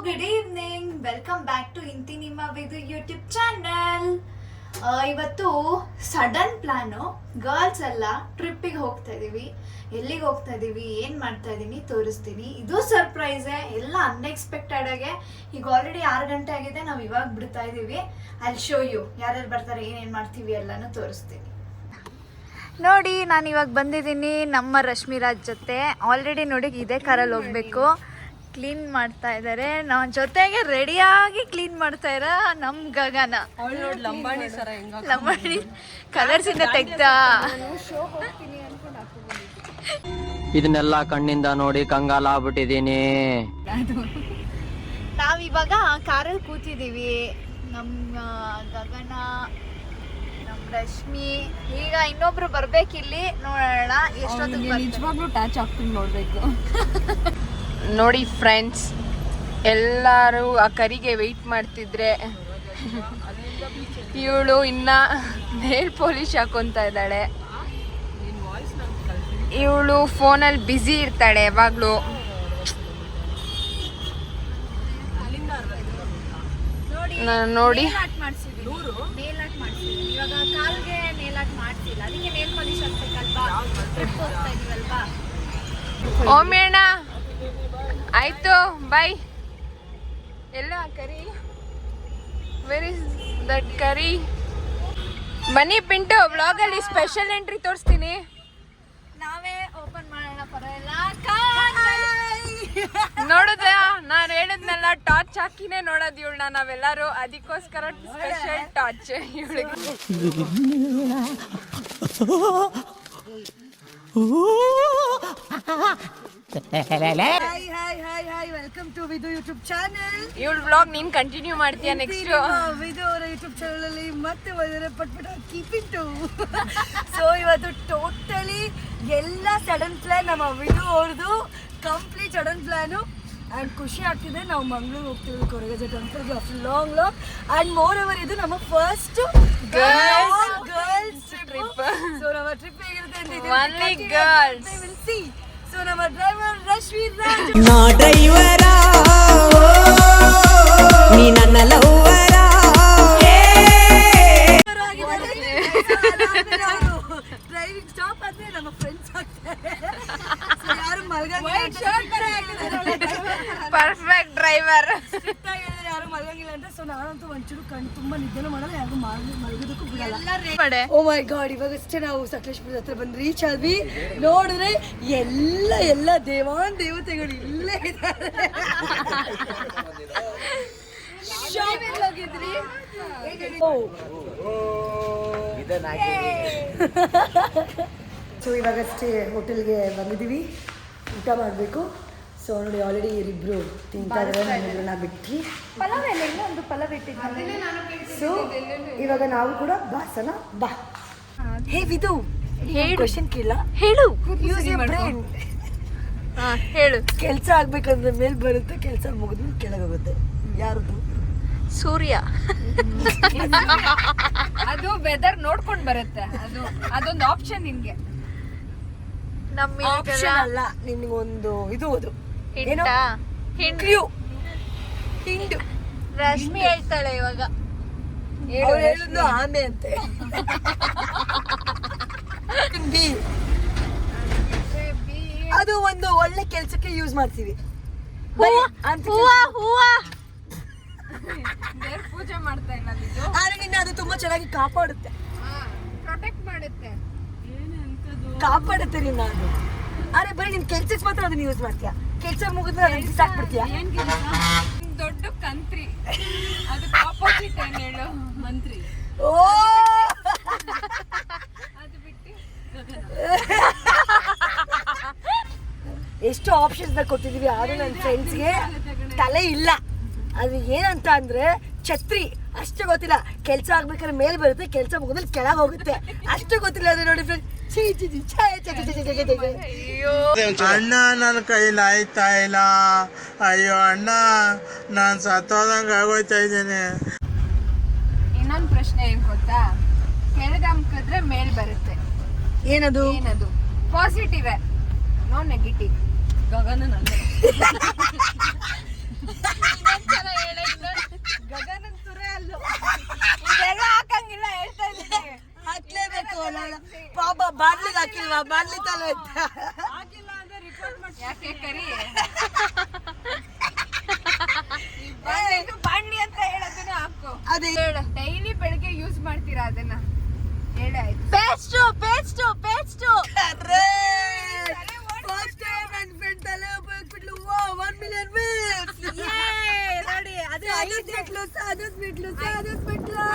Good evening, welcome back to ಇಂತಿ ನಿಮ್ಮ Vidu YouTube channel. ಇವತ್ತು ಸಡನ್ ಪ್ಲಾನು, ಗರ್ಲ್ಸ್ ಎಲ್ಲ ಟ್ರಿಪ್ಪಿಗೆ ಹೋಗ್ತಾ ಇದೀವಿ. ಎಲ್ಲಿಗೆ ಹೋಗ್ತಾ ಇದೀವಿ, ಏನು ಮಾಡ್ತಾ ಇದ್ದೀನಿ ತೋರಿಸ್ತೀನಿ. ಇದು ಸರ್ಪ್ರೈಸೇ, ಎಲ್ಲ ಅನ್ಎಕ್ಸ್ಪೆಕ್ಟೆಡ್ ಆಗಿ. ಈಗ ಆಲ್ರೆಡಿ 6 ಗಂಟೆ ಆಗಿದೆ, ನಾವು ಇವಾಗ ಬಿಡ್ತಾ ಇದೀವಿ. ಅಲ್ಲಿ ಶೋ ಯು ಯಾರ್ಯಾರು ಬರ್ತಾರೆ, ಏನೇನು ಮಾಡ್ತೀವಿ ಎಲ್ಲನೂ ತೋರಿಸ್ತೀನಿ. ನೋಡಿ, ನಾನು ಇವಾಗ ಬಂದಿದ್ದೀನಿ ನಮ್ಮ ರಶ್ಮಿರಾಜ್ ಜೊತೆ. ಆಲ್ರೆಡಿ ನೋಡಿ ಇದೇ ಕಾರಲ್ಲಿ ಹೋಗ್ಬೇಕು. ಕ್ಲೀನ್ ಮಾಡ್ತಾ ಇದ್ದಾರೆ, ನಾವು ಜೊತೆಗೆ ರೆಡಿಯಾಗಿ ಕ್ಲೀನ್ ಮಾಡ್ತಾ ಇರ ನಮ್ಮ ಗಗನ. ಲಂಬಾಣಿ ಕಲರ್ಸ್ ಇಂದ ತೆಗ್ದ. ಇದನ್ನೆಲ್ಲ ಕಣ್ಣಿಂದ ನೋಡಿ ಕಂಗಾಲ ಆಗ್ಬಿಟ್ಟಿದೀನಿ. ನಾವಿವಾಗ ಕಾರಲ್ಲಿ ಕೂತಿದೀವಿ. ನಮ್ಮ ಗಗನ, ನಮ್ಮ ರಶ್ಮಿ, ಈಗ ಇನ್ನೊಬ್ರು ಬರ್ಬೇಕಿಲ್ಲಿ. ನೋಡೋಣ ಎಷ್ಟೊತ್ತಿಗೆ ನಿಜವಾಗ್ಲೂ ಟಚ್ ಆಗ್ತೀನಿ ನೋಡ್ಬೇಕು. ನೋಡಿ ಫ್ರೆಂಡ್ಸ್, ಎಲ್ಲರೂ ಆ ಕರಿಗೆ ವೆಯ್ಟ್ ಮಾಡ್ತಿದ್ರೆ ಇವಳು ಇನ್ನ ನೇಲ್ ಪಾಲಿಶ್ ಹಾಕೊಂತ ಇದ್ದಾಳೆ. ಇವಳು ಫೋನಲ್ಲಿ ಬ್ಯುಸಿ ಇರ್ತಾಳೆ ಯಾವಾಗಲೂ. ನೋಡಿ ಓಮೇಣ ಆಯ್ತು, ಬಾಯ್. ಎಲ್ಲ ಕರಿ, ವೆರ್ ಇಸ್ ದಟ್ ಕರಿ? ಬನ್ನಿ ಪಿಂಟು, ಬ್ಲಾಗಲ್ಲಿ ಸ್ಪೆಷಲ್ ಎಂಟ್ರಿ ತೋರಿಸ್ತೀನಿ. ನಾವೇ ಓಪನ್ ಮಾಡೋಣ, ಪರವಾಗಿಲ್ಲ. ನೋಡುದ, ನಾನು ಹೇಳಿದ್ನೆಲ್ಲ ಟಾರ್ಚ್ ಹಾಕಿನೇ ನೋಡೋದು ಇವಳನ್ನ ನಾವೆಲ್ಲರೂ. ಅದಕ್ಕೋಸ್ಕರ ಸ್ಪೆಷಲ್ ಟಾರ್ಚ್ ಇವಳಿಗೆ. Welcome to Vidu YouTube channel. ಇವಳ ಬ್ಲಾಗ್ ನೀನ್ ಕಂಟಿನ್ಯೂ ಮಾಡ್ತೀಯ ನೆಕ್ಸ್ಟ್? ವಿದು ಅವರ ಯೂಟ್ಯೂಬ್ ಚಾನಲ್ ಅಲ್ಲಿ ಮತ್ತೆ ಬಂದರೆ ಪಟ್ಪಟ ಕೀಪ್ ಇಟ್. ಸೊ ಇವತ್ತು ಟೋಟಲಿ ಎಲ್ಲ ಸಡನ್ ಪ್ಲಾನ್, ನಮ್ಮ ವಿದು ಅವ್ರದ್ದು ಕಂಪ್ಲೀಟ್ ಸಡನ್ ಪ್ಲಾನು. ಆ್ಯಂಡ್ ಖುಷಿ ಆಗ್ತಿದೆ, ನಾವು ಮಂಗಳೂರು ಹೋಗ್ತೀವಿ ಕೊರಗಜ್ಜೆ ಟೆಂಪಲ್ಗೆ after long. And more over ಇದು ನಮ್ಮ ಫಸ್ಟ್ ಗರ್ಲ್ಸ್ ಟ್ರಿಪ್. ಸೊ ನಮ್ಮ ಟ್ರಿಪ್ ಹೇಗಿರುತ್ತೆ ಅಂತ Only girls. ಸೊ ನಮ್ಮ ಡ್ರೈವರ್ ರಶ್ಮಿರಾಜ್. ನಾ ಡ್ರೈವರ, ನೀ ನನ್ನ ಲವ್ವರ. ಡ್ರೈವಿಂಗ್ ಸ್ಟಾಪ್ ಆದ್ರೆ ನಮ್ಮ ಫ್ರೆಂಡ್ಸ್ ಆಗ್ತಾರೆ. ಯಾರು ಪರ್ಫೆಕ್ಟ್ ಡ್ರೈವರ್. ಯಾರು ಮಲಗಂಗಿಲ್ಲ ಅಂತ. ಸೊ ನಾನಂತೂ ಒಂಚೂರು ಕಣ್ಣು ತುಂಬಾ ನಿದ್ದೆನೂ ಮಾಡಲ್ಲ, ಯಾರು ಮಲಗೋದಕ್ಕೂ ಬಿಡಲ್ಲ. ಓ ಮೈ ಗಾಡ್, ಇವಾಗಷ್ಟೇ ನಾವು ಸಕಲೇಶ್ಪುರದ ಹತ್ರ ಬಂದು ರೀಚ್ ಆದ್ವಿ. ನೋಡಿದ್ರೆ ಎಲ್ಲ ದೇವಾನ್ ದೇವತೆಗಳು ಇಲ್ಲೇ ಇದ್ದಾರೆ. ಹೋಗಿದ್ರಿ? ಸೊ ಇವಾಗಷ್ಟೇ ಹೋಟೆಲ್ಗೆ ಬಂದಿದ್ದೀವಿ, ಊಟ ಮಾಡಬೇಕು. ಸೊ ನೋಡಿ, ಆಲ್ರೆಡಿ ಇವರಿಬ್ರು ತಿಂತಾ ಇದ್ದಾರೆ, ನಮ್ಮಿಬ್ರನ್ನ ಬಿಟ್ರಿ. ಇನ್ನೊಂದು ಪಲಾವ್ ಇಟ್ಟಿದ್ದೆ. ಸೊ ಇವಾಗ ನಾವು ಕೂಡ ಬಾಸನ ಬಾ. ಹೇ ವಿದು, ಕ್ವೆಶ್ಚನ್ ಕೇಳ. ಹೇಳು. Use your brain. ಹೇಳು. ಕೆಲಸ ಆಗ್ಬೇಕಂದ್ರೆ ಮೇಲ್ ಬರುತ್ತೆ, ಕೆಲಸ ಮುಗಿದ್ಮೇಲೆ ಕೆಳಗೆ ಹೋಗುತ್ತೆ. ಯಾರದು? ಸೂರ್ಯ. ಅದು ವೆದರ್ ನೋಡ್ಕೊಂಡು ಬರುತ್ತೆ. ಅದೊಂದು ಆಪ್ಷನ್ ನಿನ್ಗೆ. ಆಪ್ಷನ್ ಅಲ್ಲ, ನಿನ್ಗೊಂದು ಇದು ಅದು ಹಿಂಡು. ಹಿಂಡು. ರಶ್ಮಿ ಹೇಳ್ತಾಳೆ ಇವಾಗ. ಅವ್ರು ಹೇಳಿದ್ದು ಆಮೆ ಅಂತೆ. ಅದು ಒಂದು ಒಳ್ಳೆ ಕೆಲ್ಸಕ್ಕೆ ಯೂಸ್ ಮಾಡ್ತೀವಿ. ಪೂಜೆ ಮಾಡ್ತಾ ಇಲ್ಲ, ಆದ್ರೆ ನಿನ್ನ ಅದು ತುಂಬಾ ಚೆನ್ನಾಗಿ ಕಾಪಾಡುತ್ತೆ, ಪ್ರೊಟೆಕ್ಟ್ ಮಾಡುತ್ತೆ, ಕಾಪಾಡುತ್ತೆ ನಿನ್ನ ಅದು. ಆದ್ರೆ ಬರೀ ನಿನ್ ಕೆಲ್ಸಕ್ಕೆ ಮಾತ್ರ ಅದನ್ನ ಯೂಸ್ ಮಾಡ್ತೀಯ, ಕೆಲ್ಸ ಮುಗಿದ್ರೆ ಅದನ್ನ ಬಿಸಾಕ್ಬಿಡ್ತೀಯ. ದೊಡ್ಡ ಕಂತ್ರಿ. ಅದಕ್ಕೆ ಆಪೋಸಿಟ್ ಏನ್ ಹೇಳು? ಮಂತ್ರಿ. ಓ ಅದು ಬಿಟ್ಟು ಎಷ್ಟು ಆಪ್ಷನ್ಸ್ ನ ಕೊಟ್ಟಿದೀವಿ, ಆದ್ರೂ ನನ್ನ ಫ್ರೆಂಡ್ಸ್ಗೆ ತಲೆ ಇಲ್ಲ. ಅದು ಏನಂತ ಅಂದ್ರೆ ಛತ್ರಿ, ಅಷ್ಟು ಗೊತ್ತಿಲ್ಲ. ಕೆಲ್ಸ ಆಗ್ಬೇಕಾದ್ರೆ ಮೇಲ್ ಬರುತ್ತೆ, ಕೆಲ್ಸ ಮುಗಿದ್ರೆ ಕೆಳಗೆ ಹೋಗುತ್ತೆ, ಅಷ್ಟು ಗೊತ್ತಿಲ್ಲ. ಅದು ನೋಡಿ ಫ್ರೆಂಡ್ಸ್. ಅಣ್ಣ, ನನ್ನ ಕೈಲಿ ಆಯ್ತಾ ಇಲ್ಲ. ಅಯ್ಯೋ ಅಣ್ಣ, ನಾನು ಸತ್ತೋದಂಗ ಆಗೋಯ್ತಾ ಇದ್ದೇನೆ. ಇನ್ನೊಂದು ಪ್ರಶ್ನೆ ಏನ್ ಗೊತ್ತಾ? ಕೆಳಗಮ್ಕಿದ್ರೆ ಮೇಲ್ ಬರುತ್ತೆ. ಏನದು? Positive, no negative. ಗಗನ ಮಾಡ್ಲಿ ತಲೆ ಯಾಕೆ ಕರಿ ಬಾಣಿ ಅಂತ ಹೇಳೋದನ್ನ ಹಾಕು. ಅದೇ ಡೈಲಿ ಬೆಳಗ್ಗೆ ಯೂಸ್ ಮಾಡ್ತೀರಾ ಅದನ್ನ? ಹೇಳಾಯ್ತು. ಪೇಸ್ಟು ಫಸ್ಟ್ ನನ್ನ ಫ್ರೆಂಡ್ ತಲೆ ಉಪಯೋಗಿಸ್ಬಿಟ್ಲು 1 ಮಿಲಿಯನ್ ವ್ಯೂಸ್ ನೋಡಿ. ಅದು ಸಾಧಿಸ್ಬಿಟ್ಲು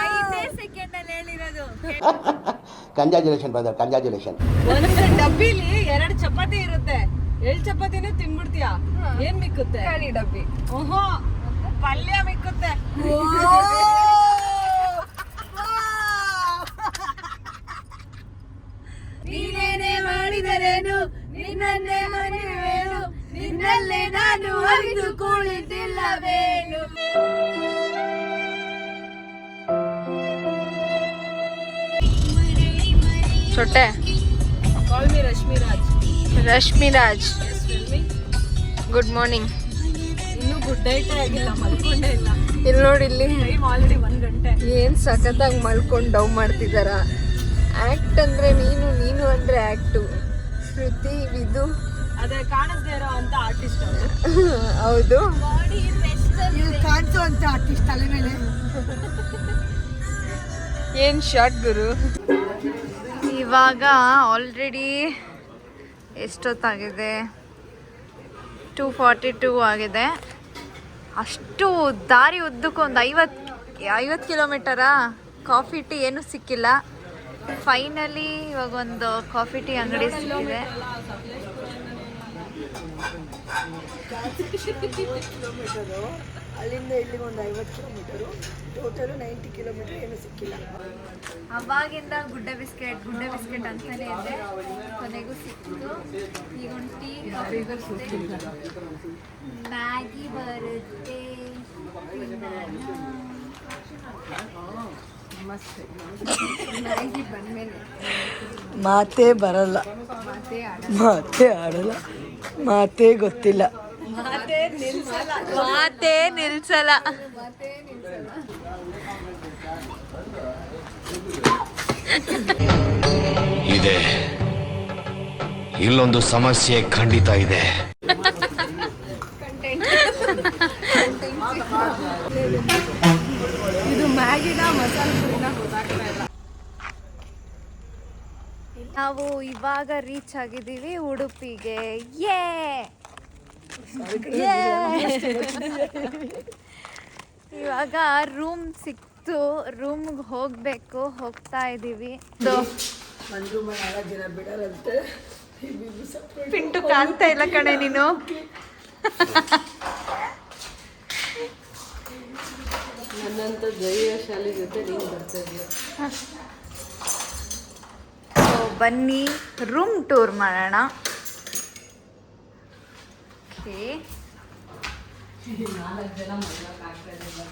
5 ಸೆಕೆಂಡ್ ಅಲ್ಲಿ ಹೇಳಿರೋದು. Congratulation brother, congratulation. ಒಂದು ಡಬ್ಬಿಲಿ 2 ಚಪಾತಿ ಇರುತ್ತೆ, 2 ಚಪಾತಿನೂ ತಿನ್ಬಿಡ್ತೀಯಾ? ಏನ್ ಮಿಕ್ಕುತ್ತೆ? ಖಾಲಿ ಡಬ್ಬಿ. ಓಹೋ, ಪಲ್ಯ ಮಿಕ್ಕುತ್ತೆ. ನೀನೇನೇ ಮಾಡಿದರೇನು, ನಿನ್ನನ್ನೇ ಮನೆಯುವೇನು, ನಿನ್ನಲ್ಲೇ ನಾನು ಅರಿತು ಕುಳಿತಿಲ್ಲವೇನು. ಚೊಟ್ಟೆ call me Rashmiraj. Good morning. ಇನ್ನೂ ಗುಡ್ ನೈಟೇ ಆಗಿಲ್ಲ, ಮಲ್ಕೊಂಡೇ ಇಲ್ಲ. ಇಲ್ಲಿ ನೋಡಿ, ಇಲ್ಲಿ ಟೈಮ್ ಆಲ್ರೆಡಿ 1 ಗಂಟೆ. ಏನ್ ಸಖತ್ತಾಗಿ ಮಲ್ಕೊಂಡು ಡೌ ಮಾಡ್ತಿದಾರ. ಆಕ್ಟ್ ಅಂದ್ರೆ ನೀನು ಅಂದ್ರೆ ಆಕ್ಟು. ಶ್ರುತಿ ವಿದು ಅದೇ ಕಾಣಿಸ್ದೇ ಇರೋ ಅಂತ ಆರ್ಟಿಸ್ಟ್ ಅವರು. ಹೌದು. ಇಲ್ಲಿ ಕಾಣಿಸೋ ಅಂತ ಆರ್ಟಿಸ್ಟ್ ತಲೆ ಮೇಲೆ. ಏನ್ ಶಾರ್ಟ್ ಗುರು. ಇವಾಗ ಆಲ್ರೆಡಿ ಎಷ್ಟೊತ್ತಾಗಿದೆ? 2:42 ಆಗಿದೆ. ಅಷ್ಟು ದಾರಿ ಉದ್ದಕ್ಕೂ ಒಂದು 50 ಕಿಲೋಮೀಟರಾ. ಕಾಫಿ ಟೀ ಏನೂ ಸಿಕ್ಕಿಲ್ಲ. ಫೈನಲಿ ಇವಾಗ ಒಂದು ಕಾಫಿ ಟೀ ಅಂಗಡಿ ಸಿಕ್ಕಿದೆ. ಅಲ್ಲಿಂದ ಇಲ್ಲಿಗೆ ಒಂದು 50 ಕಿಲೋಮೀಟರು, ಟೋಟಲ್ 90 ಕಿಲೋಮೀಟರ್ ಏನು ಸಿಕ್ಕಿಲ್ಲ. ಅವಾಗಿಂದ ಗುಡ್ಡೆ ಬಿಸ್ಕೆಟ್ ಅಂತಾನೆ ಇದೆ, ಕೊನೆಗೂ ಸಿಕ್ತು. ಈಗ ಒಂದು ಟೀ ಕಾಫಿ ಬರುತ್ತೆ, ಮ್ಯಾಗಿ ಬರುತ್ತೆ. ಮ್ಯಾಗಿ ಬಂದ್ಮೇಲೆ ಮಾತೇ ಬರಲ್ಲ, ಮಾತೇ ಆಡಲ್ಲ, ಮಾತೇ ಗೊತ್ತಿಲ್ಲ, ಮಾತೇ ನಿಲ್ಸಲ್ಲ. ಇದೆ, ಇಲ್ಲೊಂದು ಸಮಸ್ಯೆ ಖಂಡಿತ ಇದೆ. ಇದು ಮ್ಯಾಗಿನ ಮಸಾಲೆ ಪುರಿನ ಗೊತ್ತಾಗ್ತಾ ಇಲ್ಲ. ನಾವು ಇವಾಗ ರೀಚ್ ಆಗಿದ್ದೀವಿ ಉಡುಪಿಗೆ. ಇವಾಗ ರೂಮ್ ಸಿಕ್ತು, ರೂಮ್ಗೆ ಹೋಗ್ಬೇಕು, ಹೋಗ್ತಾ ಇದ್ದೀವಿ. ಒಂದು ರೂಮ್ 4 ಜನ ಬಿಡರಂತೆ. ಪಿಂಟು ಕಾಣ್ತಾ ಇಲ್ಲ ಕಣೆ ನೀನು. ನನ್ನಂತ ಧೈರ್ಯಶಾಲಿ ಜೊತೆ ನೀನು ಬರ್ತಾ ಇದೆಯಾ? ಬನ್ನಿ ರೂಮ್ ಟೂರ್ ಮಾಡೋಣ. ಓಕೆ, 4 ಜನ ಮದುವೆ ಆಗ್ತಾ ಇದ್ದೀವಿ.